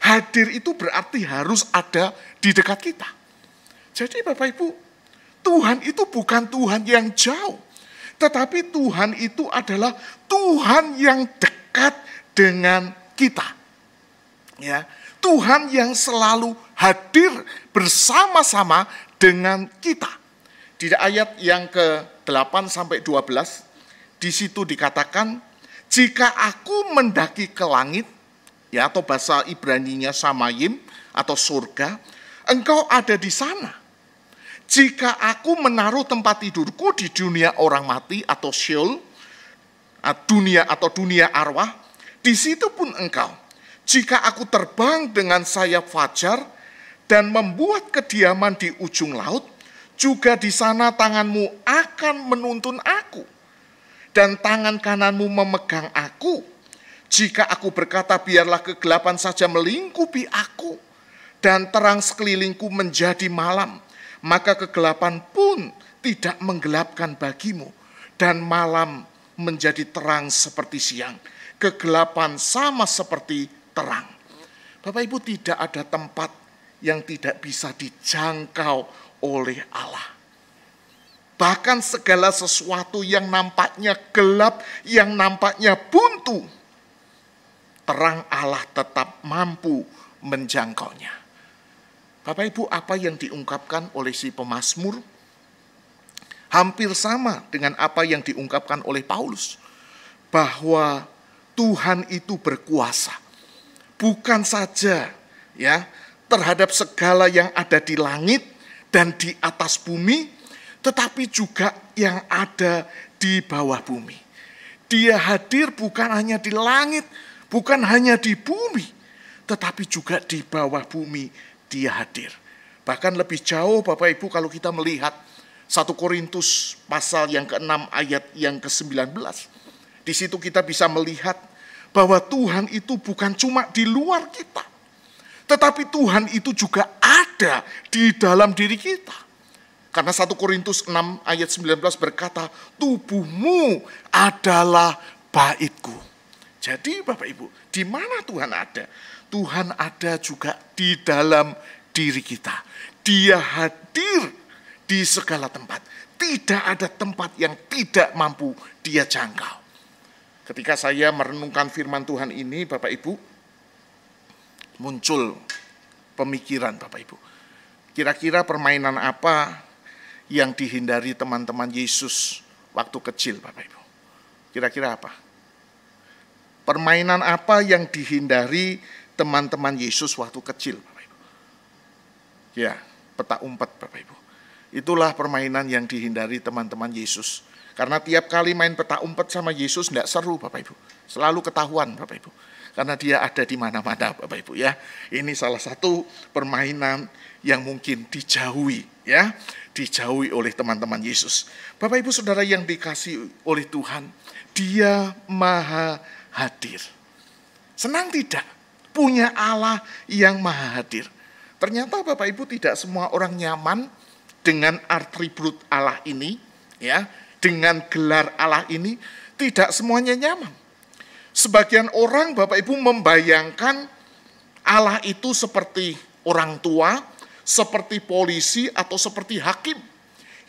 Hadir itu berarti harus ada di dekat kita. Jadi Bapak Ibu, Tuhan itu bukan Tuhan yang jauh. Tetapi Tuhan itu adalah Tuhan yang dekat dengan kita. Ya, Tuhan yang selalu hadir bersama-sama dengan kita. Di ayat yang ke-8 sampai 12, di situ dikatakan, jika aku mendaki ke langit, ya, atau bahasa Ibraninya samayim atau surga, engkau ada di sana. Jika aku menaruh tempat tidurku di dunia orang mati atau Sheol, dunia arwah, di situ pun engkau. Jika aku terbang dengan sayap fajar dan membuat kediaman di ujung laut, juga di sana tanganmu akan menuntun aku, dan tangan kananmu memegang aku. Jika aku berkata biarlah kegelapan saja melingkupi aku, dan terang sekelilingku menjadi malam, maka kegelapan pun tidak menggelapkan bagimu, dan malam menjadi terang seperti siang, kegelapan sama seperti terang. Bapak Ibu, tidak ada tempat yang tidak bisa dijangkau oleh Allah. Bahkan segala sesuatu yang nampaknya gelap, yang nampaknya buntu, terang Allah tetap mampu menjangkaunya. Bapak Ibu, apa yang diungkapkan oleh si pemazmur hampir sama dengan apa yang diungkapkan oleh Paulus, bahwa Tuhan itu berkuasa bukan saja ya terhadap segala yang ada di langit dan di atas bumi, tetapi juga yang ada di bawah bumi. Dia hadir bukan hanya di langit, bukan hanya di bumi, tetapi juga di bawah bumi dia hadir. Bahkan lebih jauh Bapak Ibu kalau kita melihat 1 Korintus pasal yang ke-6 ayat yang ke-19. Di situ kita bisa melihat bahwa Tuhan itu bukan cuma di luar kita, tetapi Tuhan itu juga ada di dalam diri kita. Karena 1 Korintus 6 ayat 19 berkata, tubuhmu adalah baitku. Jadi Bapak Ibu, di mana Tuhan ada? Tuhan ada juga di dalam diri kita. Dia hadir di segala tempat. Tidak ada tempat yang tidak mampu dia jangkau. Ketika saya merenungkan firman Tuhan ini, Bapak Ibu, muncul pemikiran Bapak Ibu. Kira-kira permainan apa yang dihindari teman-teman Yesus waktu kecil Bapak Ibu? Kira-kira apa? Permainan apa yang dihindari teman-teman Yesus waktu kecil Bapak Ibu? Ya, petak umpet Bapak Ibu. Itulah permainan yang dihindari teman-teman Yesus. Karena tiap kali main petak umpet sama Yesus tidak seru Bapak Ibu. Selalu ketahuan Bapak Ibu. Karena dia ada di mana-mana Bapak Ibu ya. Ini salah satu permainan yang mungkin dijauhi ya. Dijauhi oleh teman-teman Yesus. Bapak Ibu Saudara yang dikasihi oleh Tuhan, dia maha hadir. Senang tidak punya Allah yang maha hadir? Ternyata Bapak Ibu tidak semua orang nyaman dengan atribut Allah ini ya. dengan gelar Allah ini tidak semuanya nyaman. Sebagian orang, Bapak Ibu, membayangkan Allah itu seperti orang tua, seperti polisi, atau seperti hakim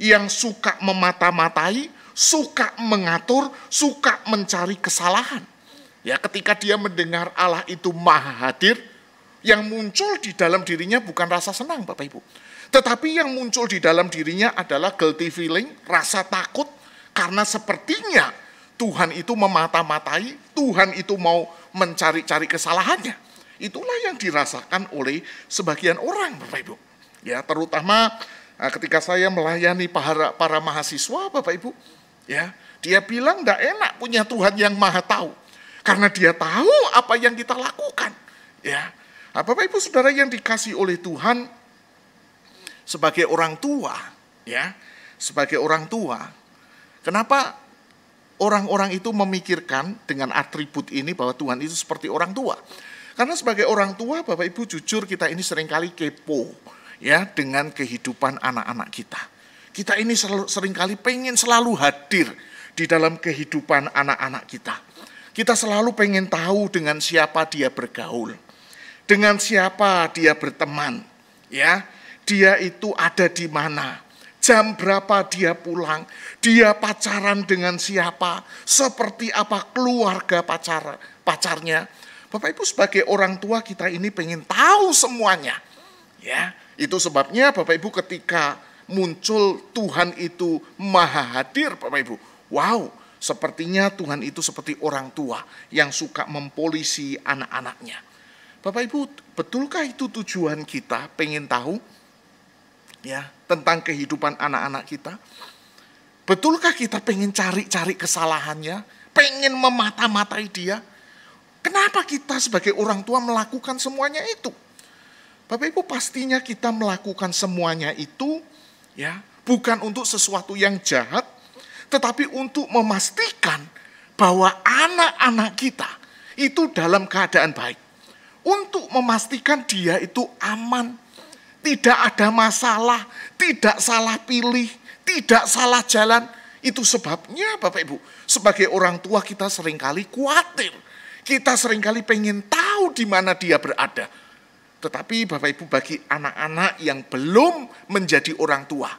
yang suka memata-matai, suka mengatur, suka mencari kesalahan. Ya, ketika dia mendengar Allah itu maha hadir, yang muncul di dalam dirinya bukan rasa senang, Bapak Ibu. Tetapi yang muncul di dalam dirinya adalah guilty feeling, rasa takut, karena sepertinya Tuhan itu memata-matai, Tuhan itu mau mencari-cari kesalahannya. Itulah yang dirasakan oleh sebagian orang, Bapak Ibu. Ya, terutama ketika saya melayani para mahasiswa, Bapak Ibu, ya, dia bilang tidak enak punya Tuhan yang maha tahu. Karena dia tahu apa yang kita lakukan. Ya, Bapak Ibu Saudara yang dikasih oleh Tuhan, sebagai orang tua, ya, sebagai orang tua, kenapa orang-orang itu memikirkan dengan atribut ini bahwa Tuhan itu seperti orang tua? Karena sebagai orang tua, Bapak Ibu, jujur kita ini seringkali kepo, ya, dengan kehidupan anak-anak kita. Kita ini seringkali pengen selalu hadir di dalam kehidupan anak-anak kita. Kita selalu pengen tahu dengan siapa dia bergaul, dengan siapa dia berteman, ya, dia itu ada di mana, jam berapa dia pulang, dia pacaran dengan siapa, seperti apa keluarga pacarnya. Bapak Ibu, sebagai orang tua kita ini pengen tahu semuanya. Ya, itu sebabnya Bapak Ibu ketika muncul Tuhan itu maha hadir, Bapak Ibu, wow, sepertinya Tuhan itu seperti orang tua yang suka mempolisi anak-anaknya. Bapak Ibu, betulkah itu tujuan kita pengen tahu, ya, tentang kehidupan anak-anak kita? Betulkah kita pengen cari-cari kesalahannya, pengen memata-matai dia? Kenapa kita sebagai orang tua melakukan semuanya itu? Bapak Ibu, pastinya kita melakukan semuanya itu, ya, bukan untuk sesuatu yang jahat, tetapi untuk memastikan bahwa anak-anak kita itu dalam keadaan baik. Untuk memastikan dia itu aman, tidak ada masalah, tidak salah pilih, tidak salah jalan. Itu sebabnya Bapak Ibu, sebagai orang tua kita seringkali khawatir. Kita seringkali pengen tahu di mana dia berada. Tetapi Bapak Ibu, bagi anak-anak yang belum menjadi orang tua,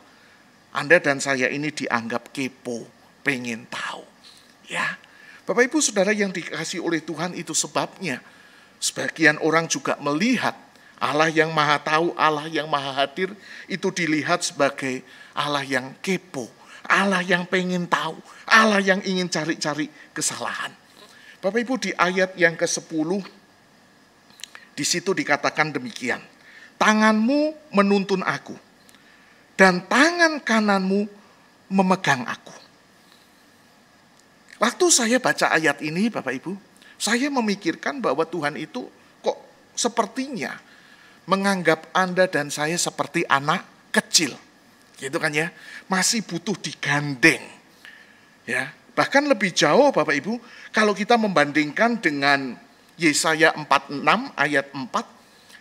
Anda dan saya ini dianggap kepo, pengen tahu. Ya, Bapak Ibu Saudara yang dikasihi oleh Tuhan, itu sebabnya sebagian orang juga melihat Allah yang maha tahu, Allah yang maha hadir, itu dilihat sebagai Allah yang kepo, Allah yang pengen tahu, Allah yang ingin cari-cari kesalahan. Bapak Ibu, di ayat yang ke-10, di situ dikatakan demikian. Tanganmu menuntun aku, dan tangan kananmu memegang aku. Waktu saya baca ayat ini, Bapak Ibu, saya memikirkan bahwa Tuhan itu kok sepertinya menganggap Anda dan saya seperti anak kecil. Gitu kan ya, masih butuh digandeng. Ya, bahkan lebih jauh Bapak Ibu, kalau kita membandingkan dengan Yesaya 46 ayat 4,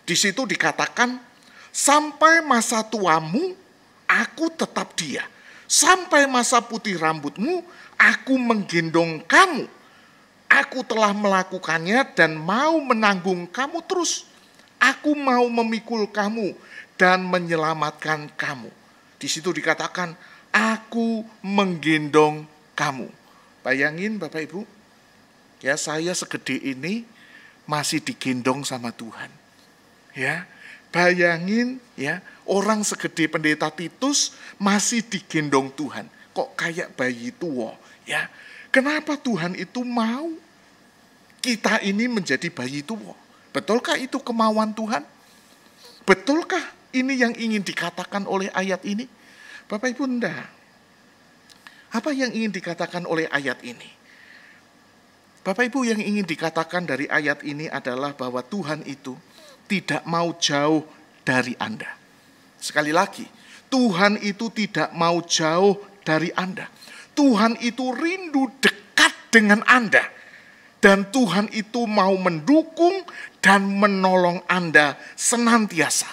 di situ dikatakan, sampai masa tuamu aku tetap dia, sampai masa putih rambutmu aku menggendong kamu. Aku telah melakukannya dan mau menanggung kamu terus. Aku mau memikul kamu dan menyelamatkan kamu. Di situ dikatakan, aku menggendong kamu. Bayangin Bapak Ibu, ya, saya segede ini masih digendong sama Tuhan. Ya, bayangin ya, orang segede pendeta Titus masih digendong Tuhan. Kok kayak bayi tua, ya? Kenapa Tuhan itu mau kita ini menjadi bayi tua? Betulkah itu kemauan Tuhan? Betulkah ini yang ingin dikatakan oleh ayat ini? Bapak Ibu, enggak. Apa yang ingin dikatakan oleh ayat ini? Bapak Ibu, yang ingin dikatakan dari ayat ini adalah bahwa Tuhan itu tidak mau jauh dari Anda. Sekali lagi, Tuhan itu tidak mau jauh dari Anda. Tuhan itu rindu dekat dengan Anda. Dan Tuhan itu mau mendukung dan menolong Anda senantiasa.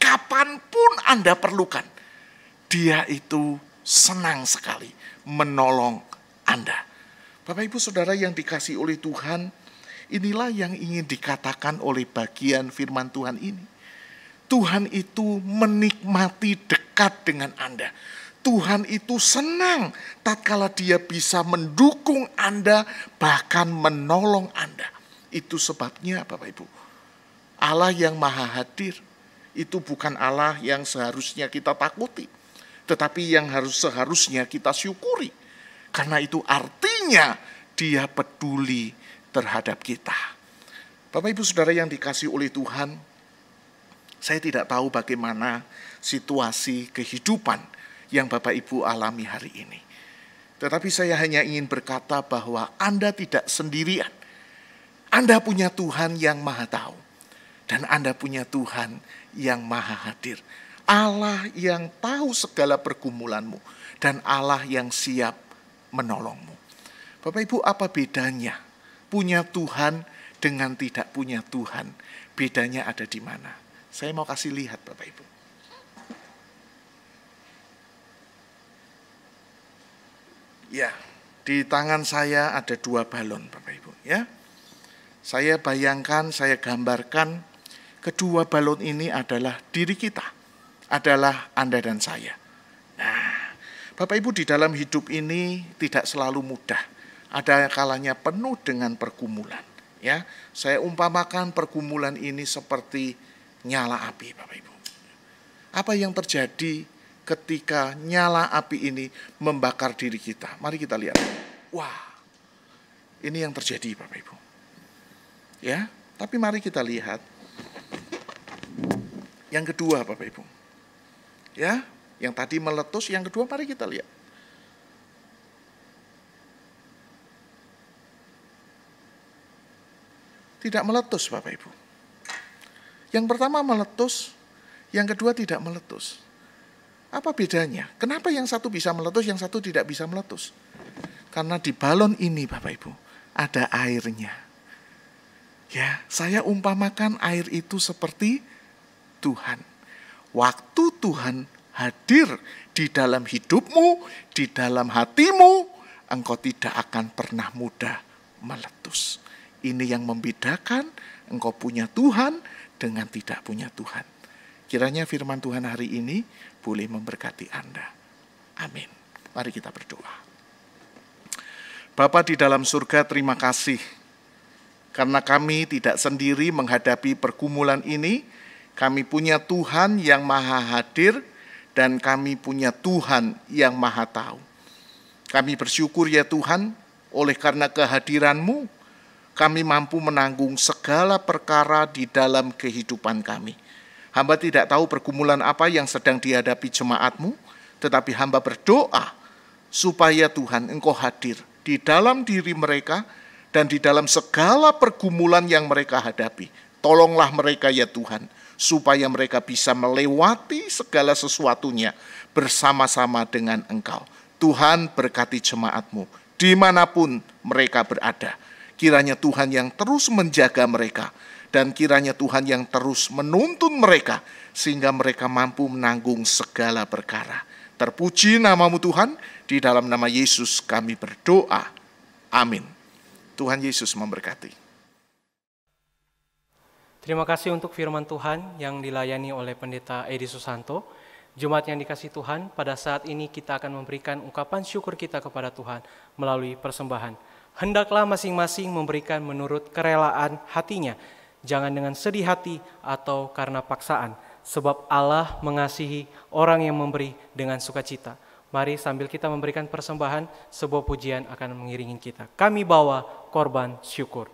Kapanpun Anda perlukan, Dia itu senang sekali menolong Anda. Bapak Ibu Saudara yang dikasihi oleh Tuhan, inilah yang ingin dikatakan oleh bagian firman Tuhan ini. Tuhan itu menikmati dekat dengan Anda. Tuhan itu senang tatkala Dia bisa mendukung Anda, bahkan menolong Anda. Itu sebabnya Bapak Ibu, Allah yang Maha Hadir itu bukan Allah yang seharusnya kita takuti, tetapi yang seharusnya kita syukuri. Karena itu artinya Dia peduli terhadap kita. Bapak Ibu Saudara yang dikasihi oleh Tuhan, saya tidak tahu bagaimana situasi kehidupan yang Bapak Ibu alami hari ini. Tetapi saya hanya ingin berkata bahwa Anda tidak sendirian. Anda punya Tuhan yang Maha Tahu. Dan Anda punya Tuhan yang Maha Hadir. Allah yang tahu segala pergumulanmu. Dan Allah yang siap menolongmu. Bapak Ibu, apa bedanya punya Tuhan dengan tidak punya Tuhan? Bedanya ada di mana? Saya mau kasih lihat Bapak Ibu. Ya, di tangan saya ada 2 balon Bapak Ibu ya. Saya bayangkan, saya gambarkan kedua balon ini adalah diri kita. Adalah Anda dan saya. Nah, Bapak Ibu, di dalam hidup ini tidak selalu mudah. Ada kalanya penuh dengan pergumulan. Ya, saya umpamakan pergumulan ini seperti nyala api, Bapak Ibu. Apa yang terjadi ketika nyala api ini membakar diri kita? Mari kita lihat. Wah, ini yang terjadi, Bapak Ibu. Ya, tapi mari kita lihat yang kedua, Bapak Ibu. Ya, yang tadi meletus, yang kedua mari kita lihat. Tidak meletus, Bapak Ibu. Yang pertama meletus, yang kedua tidak meletus. Apa bedanya? Kenapa yang satu bisa meletus, yang satu tidak bisa meletus? Karena di balon ini, Bapak Ibu, ada airnya. Ya, saya umpamakan air itu seperti Tuhan. Waktu Tuhan hadir di dalam hidupmu, di dalam hatimu, engkau tidak akan pernah mudah meletus. Ini yang membedakan engkau punya Tuhan dengan tidak punya Tuhan. Kiranya firman Tuhan hari ini boleh memberkati Anda. Amin. Mari kita berdoa. Bapa di dalam surga, terima kasih. Karena kami tidak sendiri menghadapi pergumulan ini. Kami punya Tuhan yang Maha Hadir dan kami punya Tuhan yang Maha Tahu. Kami bersyukur ya Tuhan, oleh karena kehadiran-Mu, kami mampu menanggung segala perkara di dalam kehidupan kami. Hamba tidak tahu pergumulan apa yang sedang dihadapi jemaat-Mu, tetapi hamba berdoa supaya Tuhan Engkau hadir di dalam diri mereka dan di dalam segala pergumulan yang mereka hadapi. Tolonglah mereka ya Tuhan, supaya mereka bisa melewati segala sesuatunya bersama-sama dengan Engkau. Tuhan berkati jemaat-Mu dimanapun mereka berada. Kiranya Tuhan yang terus menjaga mereka, dan kiranya Tuhan yang terus menuntun mereka, sehingga mereka mampu menanggung segala perkara. Terpuji nama-Mu Tuhan, di dalam nama Yesus kami berdoa. Amin. Tuhan Yesus memberkati. Terima kasih untuk firman Tuhan yang dilayani oleh Pendeta Edi Susanto. Jemaat yang dikasihi Tuhan, pada saat ini kita akan memberikan ungkapan syukur kita kepada Tuhan melalui persembahan. Hendaklah masing-masing memberikan menurut kerelaan hatinya, jangan dengan sedih hati atau karena paksaan, sebab Allah mengasihi orang yang memberi dengan sukacita. Mari sambil kita memberikan persembahan, sebuah pujian akan mengiringi kita. Kami bawa korban syukur.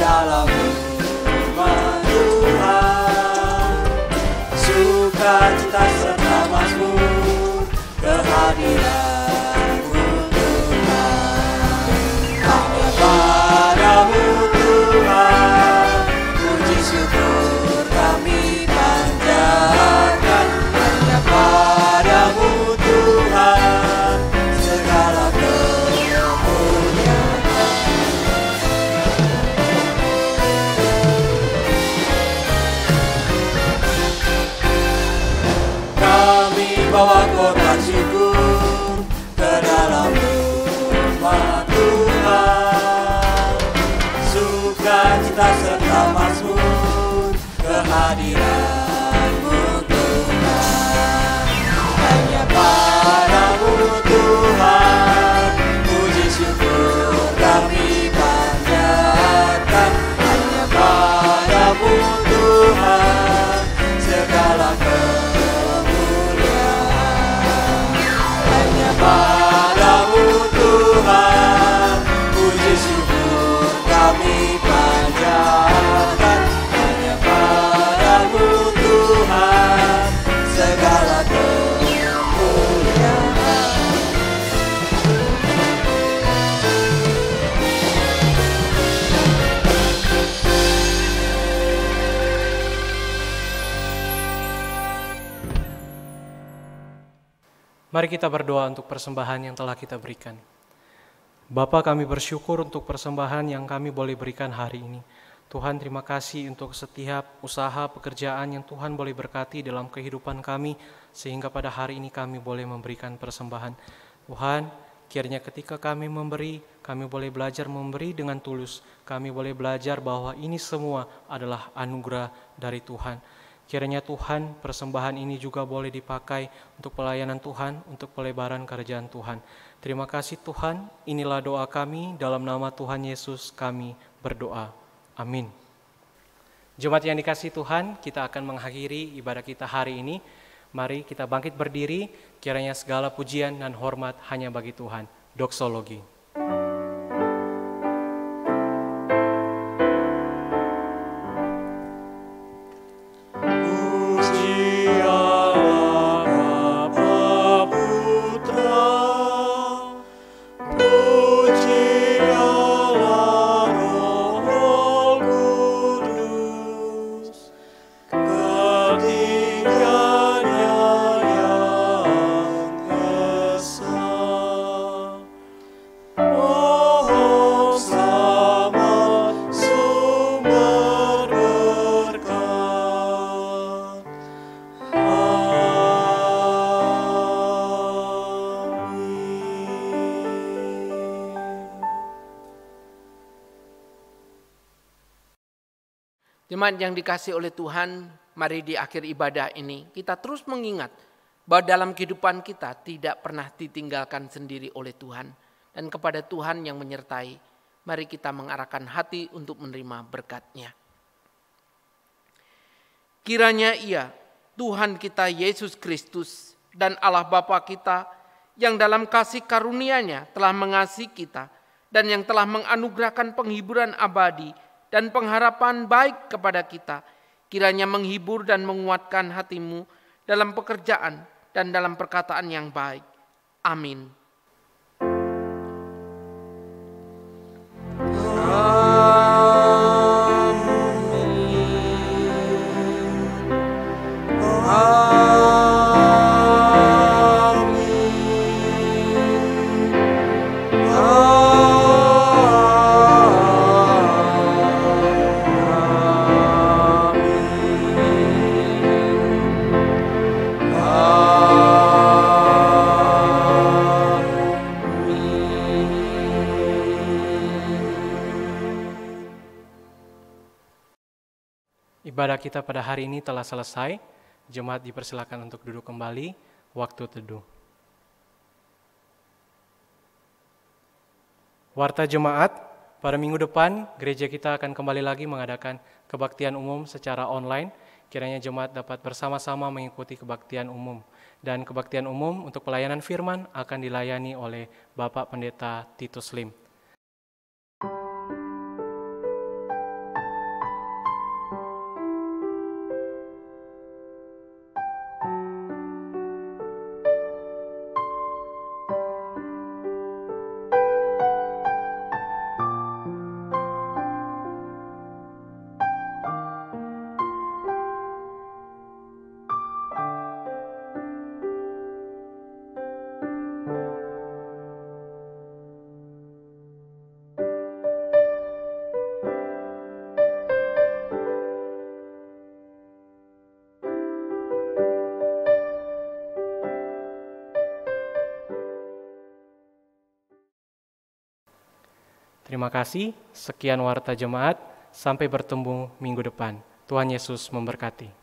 Dalam rumah Tuhan, sukacita serta mazmur kehadiran Tuhan. Hanya padamu Berkorban syukur ke dalam rumah Tuhan, sukacita serta mazmur kehadiran-Mu Tuhan. Hanya Padamu Tuhan, puji syukur kami panjatkan. Hanya Padamu Tuhan, segala kemuliaan. Hanya Padamu Tuhan, puji syukur kami panjatkan. Hanya Padamu Tuhan, segala kemuliaan. Mari kita berdoa untuk persembahan yang telah kita berikan. Bapa, kami bersyukur untuk persembahan yang kami boleh berikan hari ini. Tuhan, terima kasih untuk setiap usaha pekerjaan yang Tuhan boleh berkati dalam kehidupan kami, sehingga pada hari ini kami boleh memberikan persembahan. Tuhan, kiranya ketika kami memberi, kami boleh belajar memberi dengan tulus. Kami boleh belajar bahwa ini semua adalah anugerah dari Tuhan. Kiranya Tuhan, persembahan ini juga boleh dipakai untuk pelayanan Tuhan, untuk pelebaran kerajaan Tuhan. Terima kasih Tuhan, inilah doa kami, dalam nama Tuhan Yesus kami berdoa. Amin. Jemaat yang dikasihi Tuhan, kita akan mengakhiri ibadah kita hari ini. Mari kita bangkit berdiri, kiranya segala pujian dan hormat hanya bagi Tuhan. Doksologi. Jemaat yang dikasihi oleh Tuhan, mari di akhir ibadah ini kita terus mengingat bahwa dalam kehidupan kita tidak pernah ditinggalkan sendiri oleh Tuhan. Dan kepada Tuhan yang menyertai, mari kita mengarahkan hati untuk menerima berkat-Nya. Kiranya Ia, Tuhan kita Yesus Kristus dan Allah Bapa kita yang dalam kasih karunia-Nya telah mengasihi kita dan yang telah menganugerahkan penghiburan abadi dan pengharapan baik kepada kita, kiranya menghibur dan menguatkan hatimu dalam pekerjaan dan dalam perkataan yang baik. Amin. Ibadah kita pada hari ini telah selesai. Jemaat dipersilakan untuk duduk kembali. Waktu teduh. Warta jemaat, pada minggu depan gereja kita akan kembali lagi mengadakan kebaktian umum secara online. Kiranya jemaat dapat bersama-sama mengikuti kebaktian umum. Dan kebaktian umum untuk pelayanan firman akan dilayani oleh Bapak Pendeta Titus Lim. Terima kasih, sekian Warta Jemaat, sampai bertemu minggu depan. Tuhan Yesus memberkati.